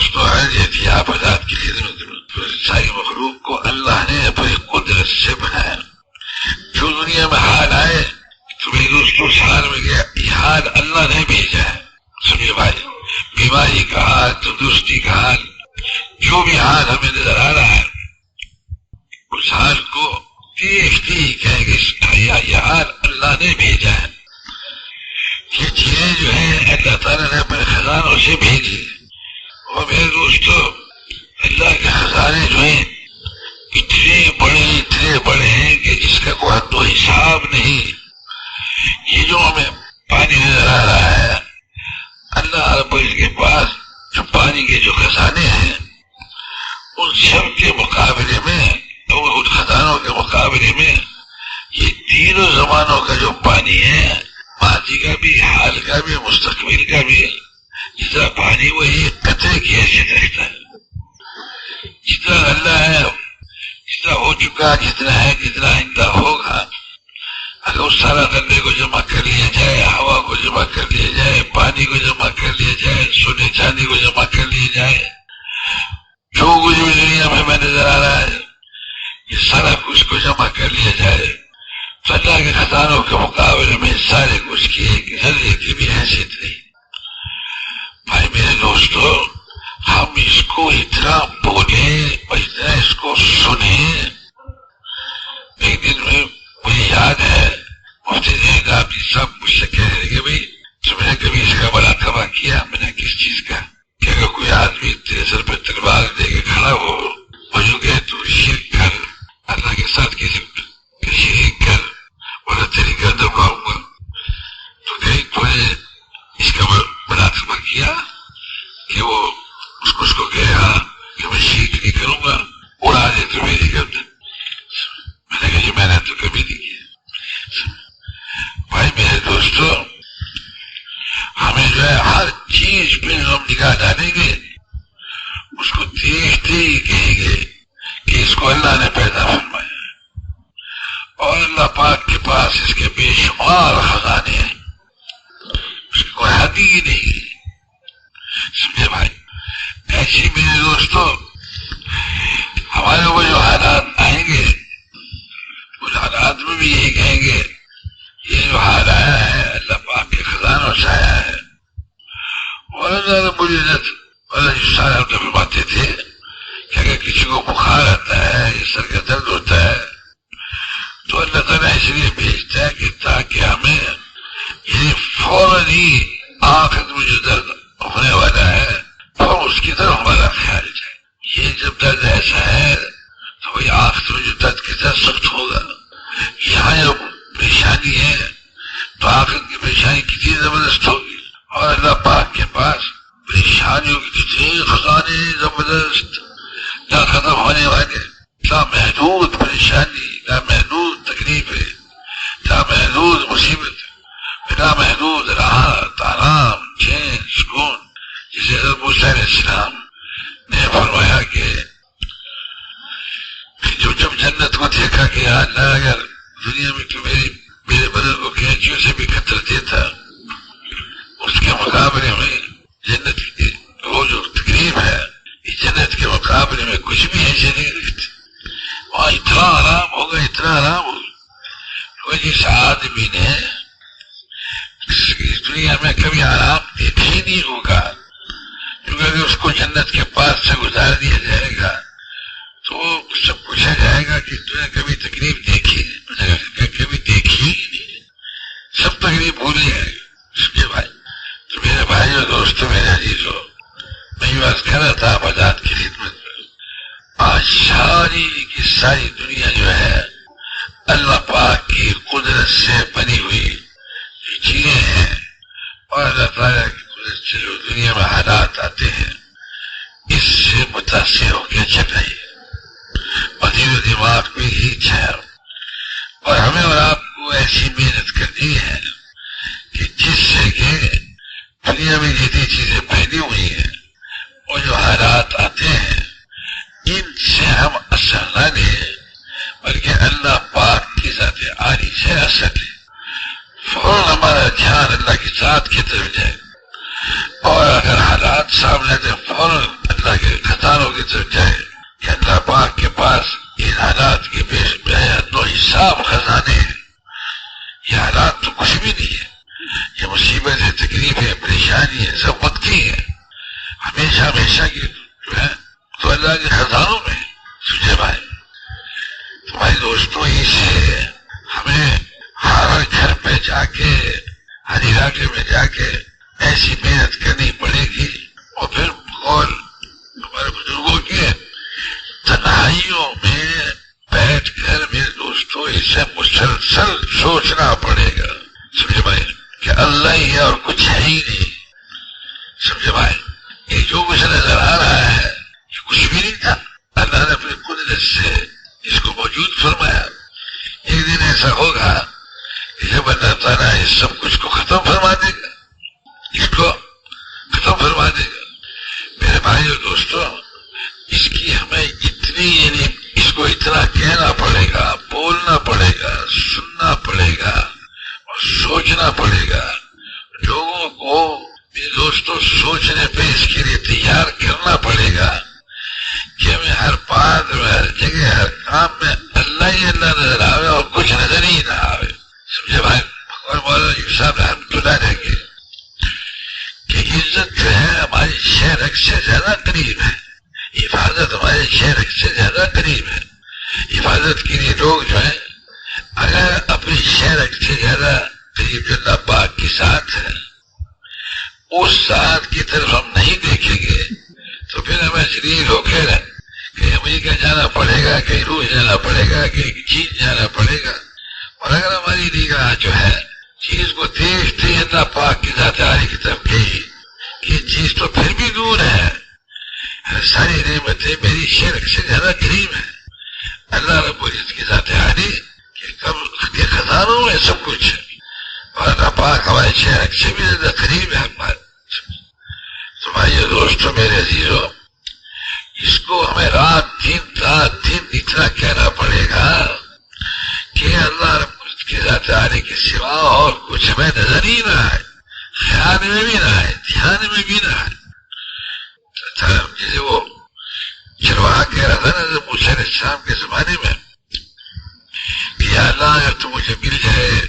دوستوں ہے یہ تھی آپ حضرات کی خدمت میں، ساری مخلوق کو اللہ نے اپنی قدرت سے بنایا. جو دنیا میں حال آئے تو میرے دوستوں اس حال میں گیا، یہ حال اللہ نے بھیجا ہے. سنیے بھائی، بیماری کا حال، تندرستی کا حال، جو بھی حال ہمیں نظر آ رہا ہے اس حال کو دیکھتے ہی کہیں گے یہ حال اللہ نے بھیجا ہے. یہ چیزیں جو ہیں اللہ تعالیٰ نے اپنے خزانوں سے بھیجی. اور میرے دوستو اللہ کے خزانے جو ہیں اتنے بڑے ہیں کہ جس کا کوئی حد و حساب نہیں. یہ جو ہمیں پانی نظر آ رہا ہے، اللہ رب العزت کے پاس جو پانی کے جو خزانے ہیں ان سب کے مقابلے میں، ان خزانوں کے مقابلے میں یہ تینوں زمانوں کا جو پانی ہے، ماضی کا بھی، حال کا بھی، مستقبل کا بھی، جتنا پانی وہی قطرے کی حیثیت رکھتا ہے. جتنا اللہ ہے، جتنا ہو چکا، جتنا ہے، جتنا آئندہ ہوگا، اگر اس سارا غلے کو جمع کر لیا جائے، ہوا کو جمع کر لیا جائے، پانی کو جمع کر لیا جائے، سونے چاندی کو جمع کر لیا جائے، جو کچھ بھی دنیا میں ہمیں نظر آ رہا ہے یہ سارا کچھ کو جمع کر لیا جائے تو اللہ کے خزانوں کے مقابلے میں سارے کچھ کی ایک ذرے کی بھی حیثیت نہیں. بھائی میرے دوستو، ہم اس کو اتنا بولیں اور اتنا اس کو سنیں. ایک دن میں مجھے یاد ہے مفتی زین عابدین صاحب مجھ سے کہہ رہے کہ بھائی تم نے کبھی اس کا مراقبہ کیا؟ میں نے کس چیز کا؟ کہ اگر کوئی آدمی تیرے سر پہ تلوار دے کے کھڑا ہو اور جو کہ تو شرک کر، اللہ کے ساتھ کسی شریک کر ورنہ تیری گردن اڑاؤں گا، تو کہیں تو نے اس کا مراقبہ کیا کہ وہ اس کو کہا کہ میں شرک نہیں کروں گا، اڑا دے تو میری گردن. میں نے کہا جی میں نے تو کبھی نہیں کیا. بھائی میرے دوستو، ہمیں جو ہے ہر چیز پہ ہم نگاہ ڈالیں گے اس کو دیکھتے ہی کہیں گے کہ اس کو اللہ نے پیدا فرمایا اور اللہ پاک کے پاس اس کے بے شمار خزانے ہیں، اس کی کوئی حد ہی نہیں. سمجھے بھائی؟ ایسی میرے دوستو ہمارے وہ جو حالات آئیں گے اس حالات میں بھی یہی کہیں گے یہ جو حال آیا ہے اللہ پاک کے خزانوں سے آیا ہے. اور اللہ رب العزت اللہ فرماتے تھے کہ اگر کسی کو بخار آتا ہے یا سر کا درد ہوتا ہے تو اللہ تعالیٰ اس لیے بھیجتا ہے کہ تاکہ ہمیں یہ فوراً ہی آخر میں جو درد ہونے والا ہے فوراً اس کی طرف ہمارا خیال جائے. یہ جب درد ایسا ہے تو وہی آخر میں جو درد کے ساتھ سخت ہوگا. یہاں جو پریشانی ہے تو آخر کی پریشانی کتنی زبردست ہوگی. اور اللہ پاک کے پاس پریشانیوں کی کتنی خزانے زبردست، نہ ختم ہونے والے، لامحدود پریشانی، لامحدود تکلیفیں، لامحدود مصیبت، لامحدود راحت، آرام، چین، سکون. جسے حضرت موسیٰ علیہ السلام نے فرمایا کہ جب جنت کو دیکھا کہ اللہ اگر دنیا میں تو میرے بدن کو کینچیوں سے بھی کتر دیتا، اس کے مقابلے میں جنت کی وہ جو تکلیف ہے اس جنت کے مقابلے میں کچھ بھی ایسے نہیں رکھتے. وہاں اتنا آرام ہوگا، اتنا آرام ہوگا جس آدمی نے اس دنیا میں کبھی آرام دیکھا ہی نہیں ہوگا. کیونکہ اگر اس کو جنت کے پاس سے گزار دیا جائے گا تو اس سے پوچھا جائے گا کہ تو نے کبھی تکلیف دیکھی؟ کبھی دیکھی ہی نہیں، سب تکلیف بھول جائے گا. سمجھے بھائی؟ تو میرے بھائی اور دوستوں، میرے عزیزو، میں یہ بات کہہ رہا تھا آبادات کی خدمت میں، آج ساری کی ساری دنیا جو ہے اللہ پاک کی قدرت سے بنی ہوئی چیزیں ہیں اور اللہ تعالیٰ کی قدرت سے جو دنیا میں حالات آتے ہیں اس سے متاثر ہو کے چل رہی ہے اور دل و دماغ میں ہی چھایا. اور ہمیں اور آپ کو ایسی محنت کرنی ہے کہ جس سے کہ دنیا میں جتنی چیزیں پھیلی ہوئی ہیں اور جو حالات آتے ہیں ان سے ہم اثر نہ لیں بلکہ اللہ پاک کی ذات عالی سے اثر لیں. فوراً ہمارا دھیان اللہ کی ذات کی طرف جائے اور اگر حالات سامنے تو فوراً ہمیشہ ہمیشہ کی جو ہے تو اللہ کے خزانوں میں. سمجھے بھائی؟ تو بھائی دوستوں اسے ہمیں ہر گھر پہ جا کے ہر علاقے میں جا کے ایسی محنت کرنی پڑے گی. اور پھر قول ہمارے بزرگوں کے تنہائیوں میں بیٹھ کر میرے دوستوں اسے مسلسل سوچنا پڑے گا. سمجھے بھائی کہ اللہ ہی ہے اور کچھ ہے ہی نہیں. سمجھے بھائی یہ جو کچھ نظر آ رہا ہے یہ کچھ بھی نہیں تھا. اللہ نے اپنی قدرت سے اس کو موجود فرمایا. ایک دن ایسا ہوگا کہ جب اللہ تعالیٰ اس سب کچھ کو ختم فرما دے گا. اس کو ختم فرما دے گا. میرے بھائی اور دوستوں اس کی ہمیں اتنی یعنی اس کو اتنا کہنا پڑے گا, بولنا پڑے گا, سننا پڑے گا اور سوچنا پڑے گا. لوگوں کو میرے دوستوں سوچنے پہ اس کے لیے تیار کرنا پڑے گا کہ ہمیں ہر بات میں, ہر جگہ, ہر کام میں اللہ ہی اللہ نظر آوے اور کچھ نظر ہی نہ آوے. سمجھے بھائی؟ اور مولانا یوسف صاحب رحمۃ اللہ علیہ کے کہ عزت جو ہے ہماری شہرک سے زیادہ قریب ہے, حفاظت ہمارے شہرک سے زیادہ قریب ہے. حفاظت کے لیے لوگ جو ہیں اگر اپنی شہرک سے زیادہ قریب جو اللہ پاک کے ساتھ ہے اس ساتھ کی طرف ہم نہیں دیکھیں گے تو پھر ہمیں شریر ہو کے کہیں امریکہ جانا پڑے گا, کہیں روس جانا پڑے گا, کہیں چین جانا پڑے گا. اور اگر ہماری نگاہ جو ہے چیز کو دیکھتے ہیں اللہ پاک کی ذات عالی کی طرف گئی یہ چیز تو پھر بھی دور ہے. ساری نعمتیں میری شرک سے زیادہ قریب ہیں. اللہ رب العزت کی ذات عالی کے خزانوں میں سب کچھ ہے اور اللہ پاک ہمارے شرک سے بھی زیادہ قریب ہے ہمارے. تو بھائی دوستوں میرے عزیزوں اس کو ہمیں رات دن اتنا کہنا پڑے گا کہ اللہ رب العزت کی ذات عالی کے سوا اور کچھ ہمیں نظر ہی نہ آئے, خیال میں بھی نہ آئے, دھیان میں بھی نہ آئے. جیسے وہ چرواہا کہہ رہا تھا نا موسیٰ علیہ السلام کے زمانے میں کہ یا اللہ اگر تو مجھے مل جائے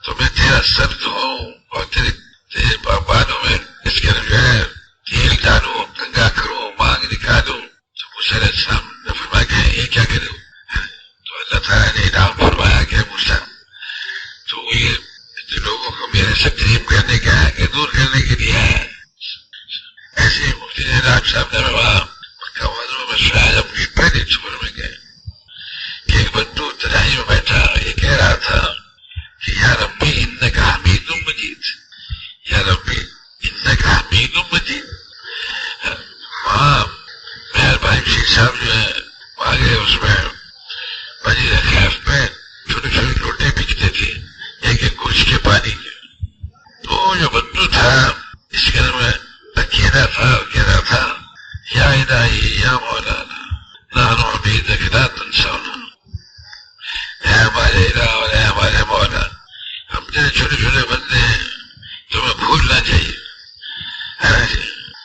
تو میں تیرا سر دھوؤں اور تیرے بالوں میں اس کے جو ہے تیل ڈالوں, گنگا کروں, مانگ نکالوں. تو موسیٰ علیہ السلام نے فرمایا کہ یہ کیا کرے. تو اللہ تعالیٰ نے انعام فرمایا کہ موسیٰ تو یہ لوگوں کو میرے سے قریب کرنے کا ہے کہ دور کرنے کے لیے ہے. ایسے ہی مفتی جناب صاحب نے وہاں مکہ معظمہ میں شاید اپنی پہلی صبح میں گئے کہ ایک بندو تنہائی میں بیٹھا یہ کہہ رہا تھا کہ یا ربی انکا حمید مجید, یا ربی انکا حمید مجید. وہاں مہر بھائی شیخ صاحب جو ہے وہاں گئے, اس میں مسجد خیف میں چھوٹے چھوٹے لوٹے بکتے تھے ایک ایک گوشت کے پانی کے. تو جو بندو تھا اس کے میں اکیلا تھا اور کہہ رہا تھا یا الہی یا مولانا نحن عبیدک لا تنسونا. اے ہمارے الہ اور اے ہمارے مولا ہم تیرے چھوٹے چھوٹے بندے ہیں تمہیں بھولنا چاہیے.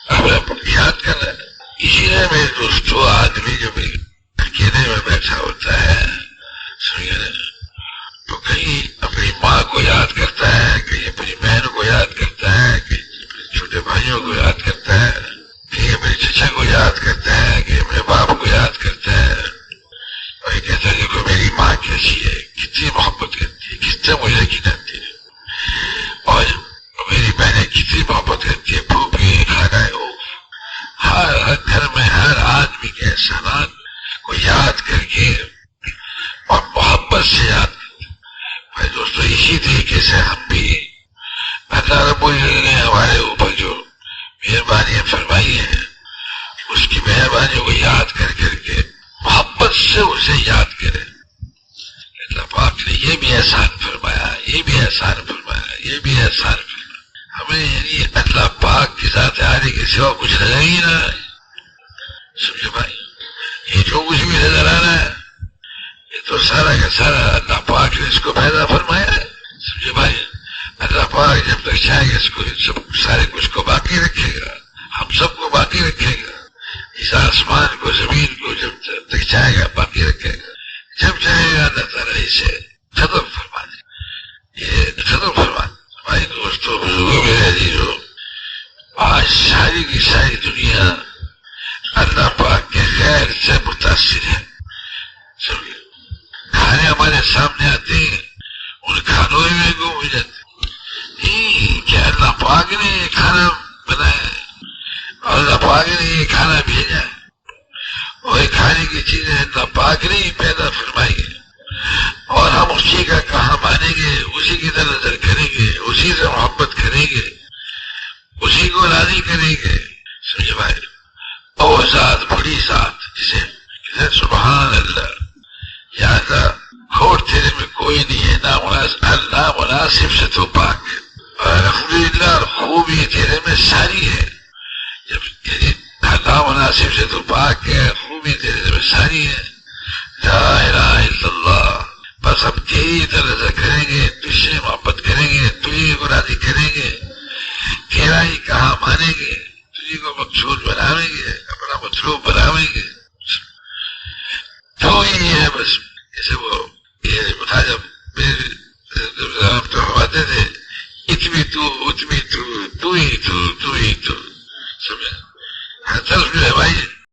اب یاد کر رہا ہے. اسی لیے میرے دوستوں آدمی جو بھی اکیلے میں بیٹھا ہوتا ہے تو کہیں اپنی ماں کو یاد کرتا ہے, کہیں اپنی بہن کو یاد کرتا ہے, کہیں چھوٹے بھائیوں کو یاد کرتا ہے, کہیں اپنے چچا کو یاد کرتا ہے, کہیں اپنے باپ کو یاد کرتا ہے. اور یہ کہتا ہے دیکھو میری ماں کیسی ہے, کتنی محبت کرتی ہے, کتنے مجھے کھلاتی ہے, اور میری بہنیں کتنی محبت کرتی ہے, پھوپھی خالہ ہے. وہ ہر گھر میں ہر آدمی کے احسانات کو یاد کر کے اور محبت سے یاد کرتے. بھائی دوستو اسی طریقے سے ہم بھی اللہ رب العزت نے ہمارے اوپر جو مہربانیاں فرمائی ہیں اس کی مہربانی کو یاد کر کر کے محبت سے اسے یاد کرے. اللہ پاک نے یہ بھی احسان فرمایا, یہ بھی احسان فرمایا, یہ بھی احسان فرمایا. ہمیں یعنی اللہ پاک کی ذات عالی کے سوا کچھ نظر ہی نہ آئے. سمجھے بھائی یہ جو کچھ بھی نظر آ رہا ہے یہ تو سارا کا سارا اللہ پاک نے اس کو پیدا فرمایا ہے. سمجھے بھائی اللہ پاک جب تک چاہے گا اس کو سب سارے کچھ کو باقی رکھے گا, ہم سب کو باقی رکھے گا. اس آسمان کو زمین کو جب تک چاہے گا باقی رکھے گا, جب چاہے گا اللہ تعالیٰ اسے ختم فرما دے. یہ ختم فرما دے. ہمارے دوستوں بزرگوں میرے عزیزوں آج ساری کی ساری دنیا اللہ پاک کے خیر سے متاثر ہے. کھانے ہمارے سامنے آتے ہیں، ان کھانوں میں گم ہو جاتے ہیں کہ اللہ پاک نے یہ کھانا بنایا ہے اور اللہ پاک نے یہ کھانا بھیجا ہے، اور یہ کھانے کی چیزیں اللہ پاک نے ہی پیدا فرمائی ہے، اور ہم اسی کا کہاں مانیں گے، اسی کی طرح نظر کریں گے، اسی سے محبت کریں گے، اسی کو راضی کریں گے. سمجھ بھائی، اور ذات بڑی ذات جسے کہتے سبحان اللہ، یا اللہ کھوٹ تیرے میں کوئی نہیں ہے، اللہ مناسب سے تو پاک ہے، اور الحمدللہ خوبی تیرے میں ساری ہے. جب یعنی اللہ مناسب سے تو پاک ہے، خوبی تیرے میں ساری ہے. لا الہ الا اللہ، بس ہم تیری طرح کریں گے، تجھ سے محبت کریں گے، تجھے کو راضی کریں گے، تیرا ہی کہاں مانیں گے، تجھے کو مقصود بناویں گے، اپنا مطلوب بناویں گے. تو ہی ہے بس. جیسے وہ یہ خواجہ تو فرماتے تھے اتمی تو اتمی تو ہی تو تو ہی تو. سمجھا؟ ہر طرف جو ہے بھائی